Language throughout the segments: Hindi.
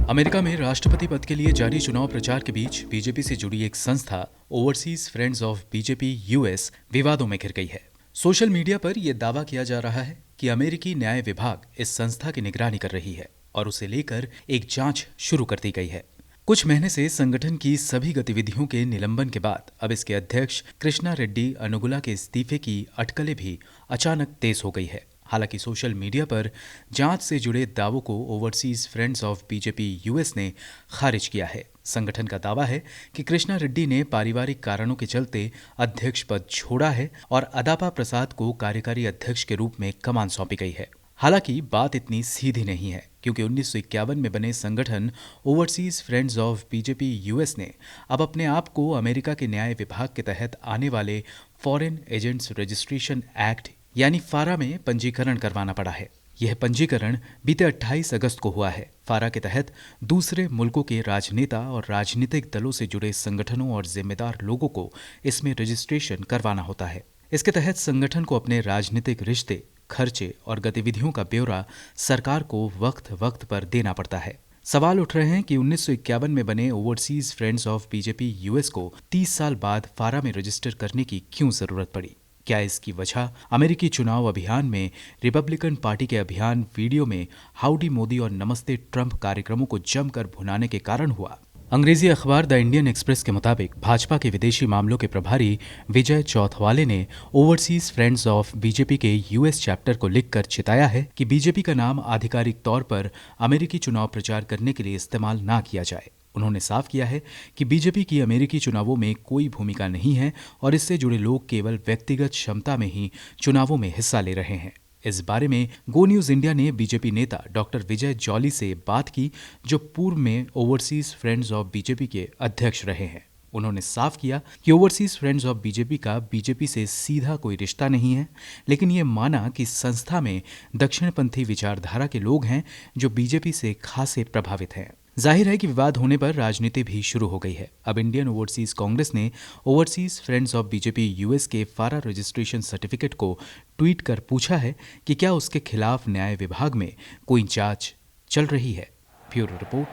अमेरिका में राष्ट्रपति पद के लिए जारी चुनाव प्रचार के बीच बीजेपी से जुड़ी एक संस्था overseas friends of BJP US विवादों में घिर गई है। सोशल मीडिया पर यह दावा किया जा रहा है कि अमेरिकी न्याय विभाग इस संस्था की निगरानी कर रही है और उसे लेकर एक जांच शुरू कर दी गई है। कुछ महीने से संगठन की सभी गतिविधियों के निलंबन के बाद अब इसके अध्यक्ष कृष्णा रेड्डी अनुगुला के इस्तीफे की अटकलें भी अचानक तेज हो गई है। हालांकि सोशल मीडिया पर जांच से जुड़े दावों को overseas friends of BJP US ने खारिज किया है। संगठन का दावा है कि कृष्णा रेड्डी ने पारिवारिक कारणों के चलते अध्यक्ष पद छोड़ा है और अदापा प्रसाद को कार्यकारी अध्यक्ष के रूप में कमान सौंपी गई है। हालांकि बात इतनी सीधी नहीं है, क्योंकि 1951 में बने संगठन overseas friends of BJP US ने अब अपने आप को अमेरिका के न्याय विभाग के तहत आने वाले फॉरेन एजेंट्स रजिस्ट्रेशन एक्ट यानी फारा में पंजीकरण करवाना पड़ा है। यह पंजीकरण बीते 28 अगस्त को हुआ है। फारा के तहत दूसरे मुल्कों के राजनेता और राजनीतिक दलों से जुड़े संगठनों और जिम्मेदार लोगों को इसमें रजिस्ट्रेशन करवाना होता है। इसके तहत संगठन को अपने राजनीतिक रिश्ते, खर्चे और गतिविधियों का ब्यौरा सरकार को वक्त वक्त पर देना पड़ता है। सवाल उठ रहे हैं कि 1951 में बने overseas friends of BJP US को 30 साल बाद फारा में रजिस्टर करने की क्यों जरूरत पड़ी। क्या इसकी वजह अमेरिकी चुनाव अभियान में रिपब्लिकन पार्टी के अभियान वीडियो में हाउडी मोदी और नमस्ते ट्रंप कार्यक्रमों को जमकर भुनाने के कारण हुआ? अंग्रेजी अखबार द इंडियन एक्सप्रेस के मुताबिक भाजपा के विदेशी मामलों के प्रभारी विजय चौथवाले ने ओवरसीज फ्रेंड्स ऑफ बीजेपी के यूएस चैप्टर को लिखकर चिताया है कि बीजेपी का नाम आधिकारिक तौर पर अमेरिकी चुनाव प्रचार करने के लिए इस्तेमाल ना किया जाए। उन्होंने साफ किया है कि बीजेपी की अमेरिकी चुनावों में कोई भूमिका नहीं है और इससे जुड़े लोग केवल व्यक्तिगत क्षमता में ही चुनावों में हिस्सा ले रहे हैं। इस बारे में गो न्यूज इंडिया ने बीजेपी नेता डॉक्टर विजय जॉली से बात की, जो पूर्व में ओवरसीज फ्रेंड्स ऑफ बीजेपी के अध्यक्ष रहे हैं। उन्होंने साफ किया कि ओवरसीज फ्रेंड्स ऑफ बीजेपी का बीजेपी से सीधा कोई रिश्ता नहीं है, लेकिन ये माना कि संस्था में दक्षिणपंथी विचारधारा के लोग हैं जो बीजेपी से खासे प्रभावित हैं। जाहिर है कि विवाद होने पर राजनीति भी शुरू हो गई है। अब इंडियन ओवरसीज कांग्रेस ने overseas friends of BJP US के फारा रजिस्ट्रेशन सर्टिफिकेट को ट्वीट कर पूछा है कि क्या उसके खिलाफ न्याय विभाग में कोई जांच चल रही है। ब्यूरो रिपोर्ट,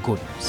गो न्यूज।